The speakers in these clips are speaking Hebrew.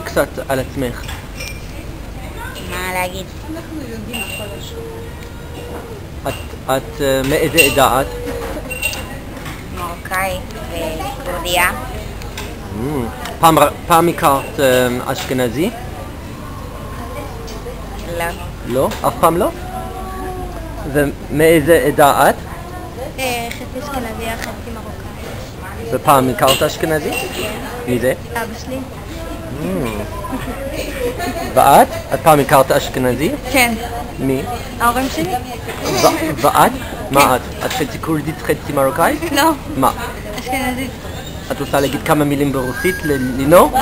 קצת על עצמך. מה להגיד? את מאיזה עדה את? מרוקאית וכורדיה. פעם הכרת אשכנזי? לא. לא? אף פעם לא? ומאיזה עדה את? חצי אשכנזיה, חצי מרוקאית. ופעם הכרת אשכנזי? מי זה? אבא שלי. ואת? את פעם הכרת אשכנזי? כן. מי? ההורים שלי? ואת? מה את? את חצי כורדית, חצי מרוקאית? לא. מה? אשכנזית. את רוצה להגיד כמה מילים ברוסית ללינור?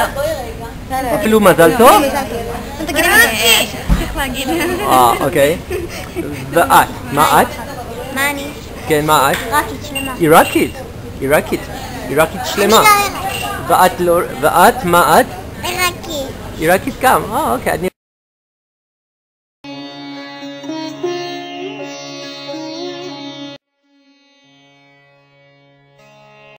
אפילו מזל טוב? תגידי מה זה? צריך להגיד. אוקיי. ואת? מה את? מה אני? כן, מה את? עיראקית שלמה. עיראקית. עיראקית שלמה. ואת לא... ואת? מה את? עיראקית. עיראקית גם. אוקיי.